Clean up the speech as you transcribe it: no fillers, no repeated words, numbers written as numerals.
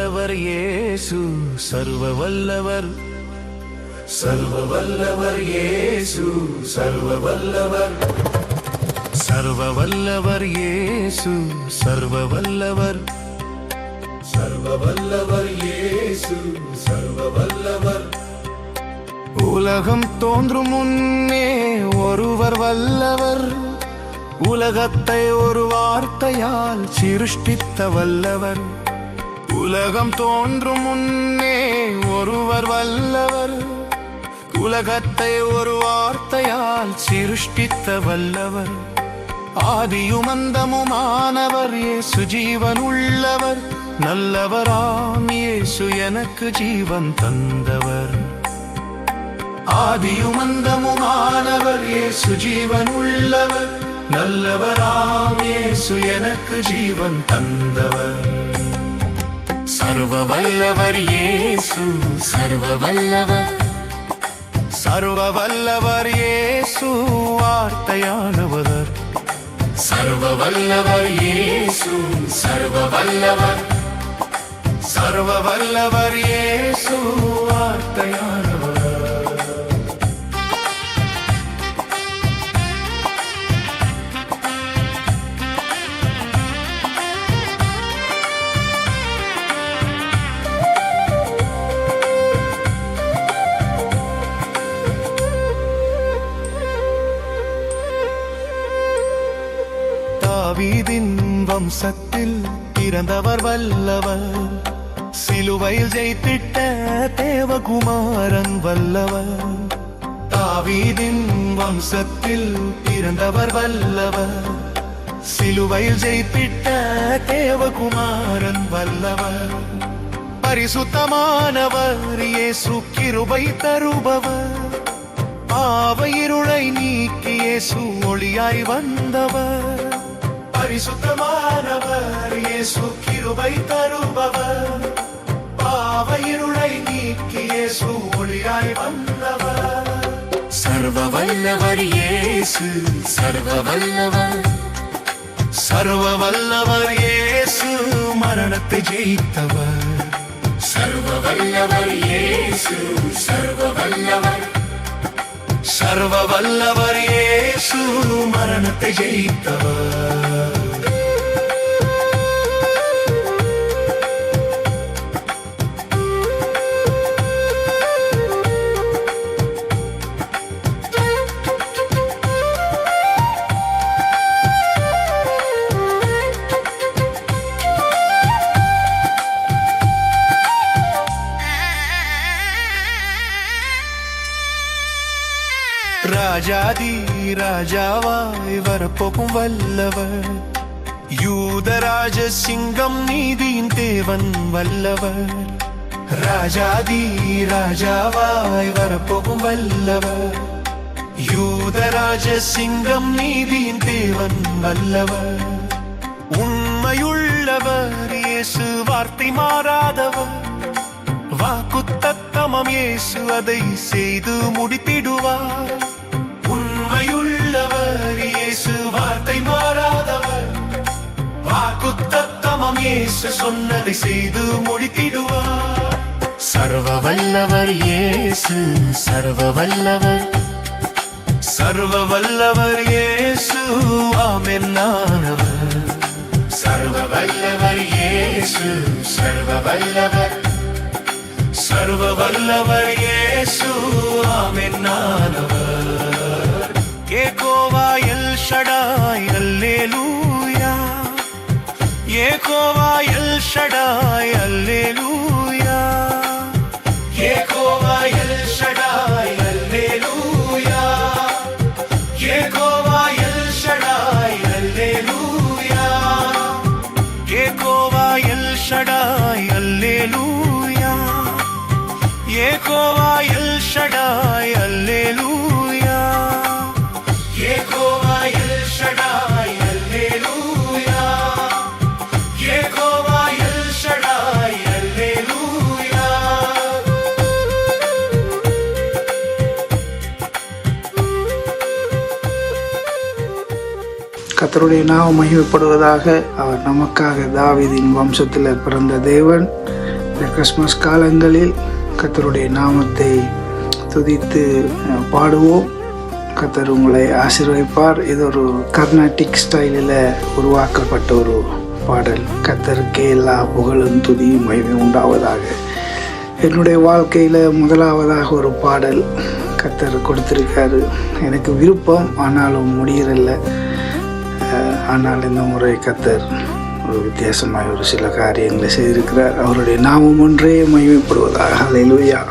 வல்லவர் இயேசு சர்வ வல்லவர் சர்வ வல்லவர் இயேசு சர்வ வல்லவர் சர்வ வல்லவர் இயேசு சர்வ வல்லவர் சர்வ வல்லவர் இயேசு சர்வ வல்லவர் உலகம் தோன்றும் முன்னே ஒருவர் வல்லவர் உலகத்தை ஒரு வார்த்தையால் சிருஷ்டித்த வல்லவர் உலகம் தோன்றும் முன்னே ஒருவர் வல்லவர் உலகத்தை ஒரு வார்த்தையால் சிருஷ்டித்த வல்லவர் ஆதியும் அந்தமுமானவர் இயேசு ஜீவன் உள்ளவர் நல்லவராம் இயேசு எனக்கு ஜீவன் தந்தவர் ஆதியும் அந்தமுமானவர் இயேசு ஜீவன் உள்ளவர் நல்லவராம் இயேசு எனக்கு ஜீவன் தந்தவர் சர்வ வல்லவர் இயேசு சர்வ வல்லவர் சர்வ வல்லவர் இயேசு வார்த்தையானவர் சர்வ வல்லவர் இயேசு சர்வ வல்லவர் சர்வ வல்லவர் இயேசு வார்த்தையானவர் தாவீதின் வம்சத்தில் பிறந்தவர் வல்லவர் சிலுவையில் ஜெயித்திட்ட தேவகுமாரன் வல்லவர் தாவீதின் வம்சத்தில் பிறந்தவர் வல்லவர் சிலுவையில் ஜெயித்திட்ட தேவகுமாரன் வல்லவர் பரிசுத்தமானவர் இயேசு கிருபை தருபவர் பாவ இருளை நீக்கி இயேசு ஒளியாய் வந்தவர் பரிசுத்தமானவர் இயேசு கிருபை தருபவர் பாவ இருளை நீக்கி இயேசு ஒளியாய் வந்தவர் சர்வ வல்லவர் இயேசு சர்வ வல்லவர் சர்வ வல்லவர் இயேசு மரணத்தை ஜெயித்தவர் சர்வ வல்லவர் இயேசு சர்வ வல்லவர் சர்வ வல்லவர் இயேசு மரணத்தை ஜெயித்தவர் ராஜாதி ராஜாவாய் வரப்போகும் வல்லவர் யூதராஜ சிங்கம் நீதியின் தேவன் வல்லவர் ராஜாதி ராஜாவாய் வரப்போகும் வல்லவர் யூதராஜ சிங்கம் நீதியின் தேவன் வல்லவர் உண்மையுள்ளவர் இயேசு வார்த்தை மாறாதவர் வாக்குத்தத்தமம் இயேசு அதை செய்து முடித்திடுவார் உண்மையுள்ளவர் இயேசு வார்த்தை மாறாதவர் வாக்குத்தத்தமம் இயேசு சொன்னதை செய்து முடித்திடுவார் சர்வ வல்லவர் இயேசு சர்வ வல்லவர் சர்வ வல்லவர் இயேசு ஆமென்னானவர் சர்வ வல்லவர் இயேசு சர்வ வல்லவர் சர்வ வல்லவர் இயேசு ஆமென்னானவர் யெகோவா எல் ஷடாய் அல்லேலூயா யெகோவா எல் ஷடாய் அல்லேலூயா யெகோவா எல் ஷடாய் அல்லேலூயா யெகோவா எல் ஷடாய் அல்லேலூயா யெகோவா எல் ஷடாய் அல்லேலூயா யெகோவா எல் ஷடாய் அல்லேலூயா யெகோவா எல் ஷடாய் அல்லேலூயா யெகோவா எல் ஷடாய் அல்லேலூயா கர்த்தருடைய நாமம் மகிமைப்படுவதாக. அவர் நமக்காக தாவீதின் வம்சத்தில் பிறந்த தேவன், இந்த கிறிஸ்மஸ் காலங்களில் கர்த்தருடைய நாமத்தை துதித்து பாடுவோம். கர்த்தர் உங்களை ஆசீர்வதிப்பார். இது ஒரு கர்நாடிக் ஸ்டைலில் உருவாக்கப்பட்ட ஒரு பாடல். கர்த்தருக்கே எல்லா புகழும் துதியும் மகிமை உண்டாவதாக. என்னுடைய வாழ்க்கையில் முதலாவதாக ஒரு பாடல் கர்த்தர் கொடுத்திருக்காரு. எனக்கு விருப்பம், ஆனாலும் முடியறதில்ல. ஆனால் இந்த முறை கர்த்தர் ஒரு வித்தியாசமாக ஒரு சில காரியங்களை செய்திருக்கிறார். அவருடைய நாமம் ஒன்றே மகிமைப்படுவதாக. அல்லேலூயா.